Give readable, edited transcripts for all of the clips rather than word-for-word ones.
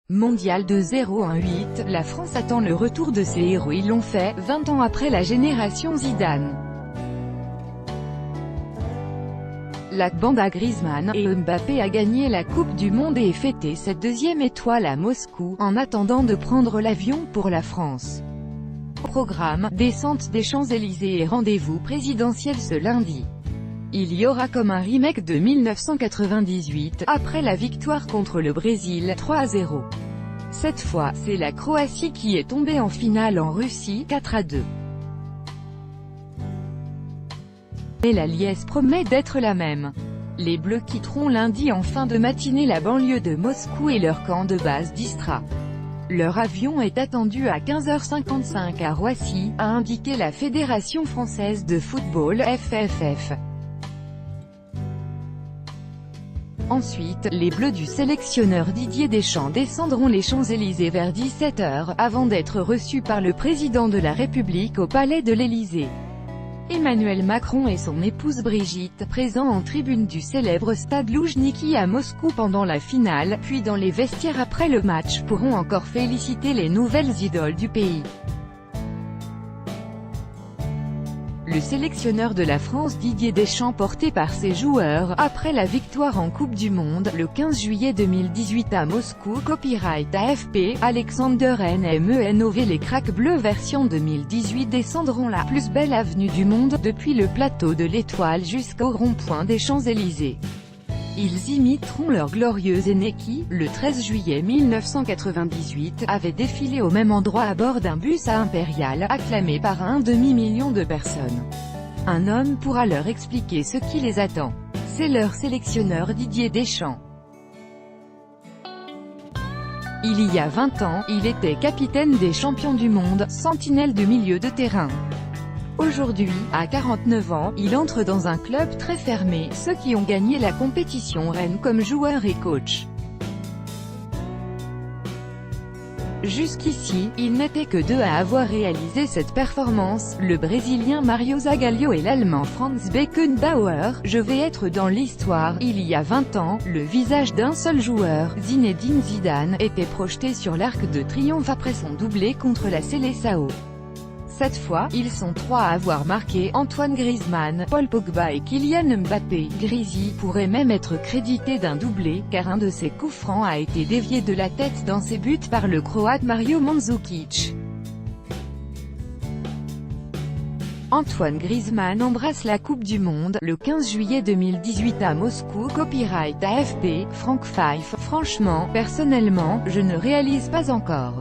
Mondial de 0-1-8, la France attend le retour de ses héros. Ils l'ont fait, 20 ans après la génération Zidane. La bande à Griezmann et Mbappé a gagné la Coupe du Monde et fêté cette deuxième étoile à Moscou, en attendant de prendre l'avion pour la France. Au programme, descente des Champs-Élysées et rendez-vous présidentiel ce lundi. Il y aura comme un remake de 1998, après la victoire contre le Brésil, 3-0. Cette fois, c'est la Croatie qui est tombée en finale en Russie, 4-2. Et la liesse promet d'être la même. Les Bleus quitteront lundi en fin de matinée la banlieue de Moscou et leur camp de base d'Istra. Leur avion est attendu à 15h55 à Roissy, a indiqué la Fédération française de football, FFF. Ensuite, les Bleus du sélectionneur Didier Deschamps descendront les Champs-Élysées vers 17h, avant d'être reçus par le président de la République au palais de l'Élysée. Emmanuel Macron et son épouse Brigitte, présents en tribune du célèbre stade Loujniki à Moscou pendant la finale, puis dans les vestiaires après le match, pourront encore féliciter les nouvelles idoles du pays. Le sélectionneur de la France Didier Deschamps, porté par ses joueurs, après la victoire en Coupe du Monde, le 15 juillet 2018 à Moscou. Copyright AFP, Alexander Nmenov. Les Cracks Bleus version 2018 descendront la plus belle avenue du monde, depuis le plateau de l'Étoile jusqu'au rond-point des Champs-Élysées. Ils imiteront leur glorieux aîné qui, le 13 juillet 1998, avait défilé au même endroit à bord d'un bus à Impérial, acclamé par un demi-million de personnes. Un homme pourra leur expliquer ce qui les attend. C'est leur sélectionneur Didier Deschamps. Il y a 20 ans, il était capitaine des champions du monde, sentinelle du milieu de terrain. Aujourd'hui, à 49 ans, il entre dans un club très fermé, ceux qui ont gagné la compétition reine comme joueur et coach. Jusqu'ici, il n'était que deux à avoir réalisé cette performance, le Brésilien Mario Zagallo et l'Allemand Franz Beckenbauer. Je vais être dans l'histoire. Il y a 20 ans, le visage d'un seul joueur, Zinedine Zidane, était projeté sur l'Arc de Triomphe après son doublé contre la Seleção. Cette fois, ils sont trois à avoir marqué, Antoine Griezmann, Paul Pogba et Kylian Mbappé. Griezmann pourrait même être crédité d'un doublé, car un de ses coups francs a été dévié de la tête dans ses buts par le Croate Mario Mandzukic. Antoine Griezmann embrasse la Coupe du Monde, le 15 juillet 2018 à Moscou. Copyright AFP, Frank Fife. Franchement, personnellement, je ne réalise pas encore.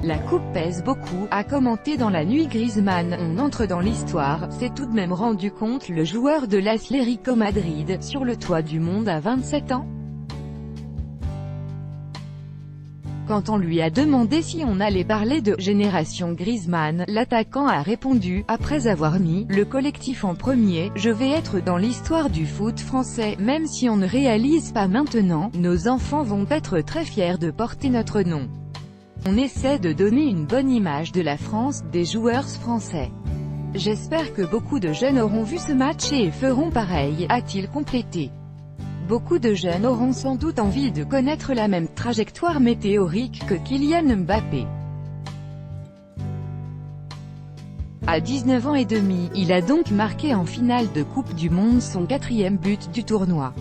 La coupe pèse beaucoup, a commenté dans la nuit Griezmann. On entre dans l'histoire, s'est tout de même rendu compte le joueur de l'Atlético Madrid, sur le toit du monde à 27 ans. Quand on lui a demandé si on allait parler de « Génération Griezmann », l'attaquant a répondu, après avoir mis « le collectif en premier, je vais être dans l'histoire du foot français, même si on ne réalise pas maintenant, nos enfants vont être très fiers de porter notre nom. On essaie de donner une bonne image de la France, des joueurs français. J'espère que beaucoup de jeunes auront vu ce match et feront pareil », a-t-il complété. Beaucoup de jeunes auront sans doute envie de connaître la même trajectoire météorique que Kylian Mbappé. À 19 ans et demi, il a donc marqué en finale de Coupe du Monde son 4e but du tournoi.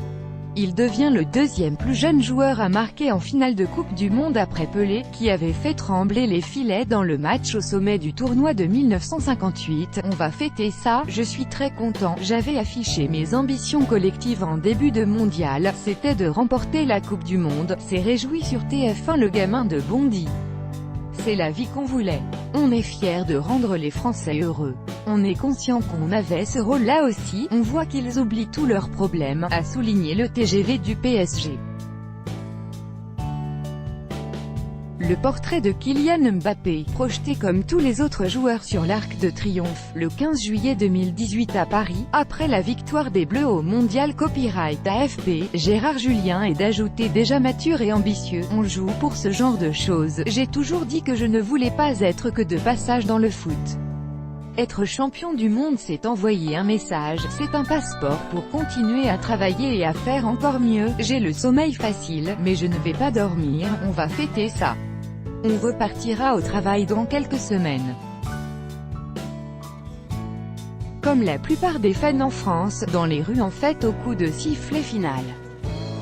Il devient le deuxième plus jeune joueur à marquer en finale de Coupe du Monde après Pelé, qui avait fait trembler les filets dans le match au sommet du tournoi de 1958. On va fêter ça, je suis très content. J'avais affiché mes ambitions collectives en début de mondial, c'était de remporter la Coupe du Monde, s'est réjoui sur TF1 le gamin de Bondy. C'est la vie qu'on voulait. On est fiers de rendre les Français heureux. On est conscient qu'on avait ce rôle-là aussi, on voit qu'ils oublient tous leurs problèmes, a souligné le TGV du PSG. Le portrait de Kylian Mbappé, projeté comme tous les autres joueurs sur l'Arc de Triomphe, le 15 juillet 2018 à Paris, après la victoire des Bleus au Mondial. Copyright AFP, Gérard Julien. Et d'ajouter déjà mature et ambitieux, on joue pour ce genre de choses, j'ai toujours dit que je ne voulais pas être que de passage dans le foot. Être champion du monde, c'est envoyer un message, c'est un passeport pour continuer à travailler et à faire encore mieux. J'ai le sommeil facile, mais je ne vais pas dormir, on va fêter ça. On repartira au travail dans quelques semaines. Comme la plupart des fans en France, dans les rues en fête au coup de sifflet final.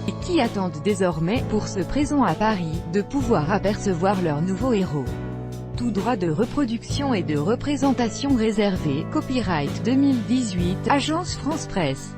Et qui attendent désormais, pour ce présent à Paris, de pouvoir apercevoir leur nouveau héros. Tout droit de reproduction et de représentation réservé, copyright 2018, Agence France Presse.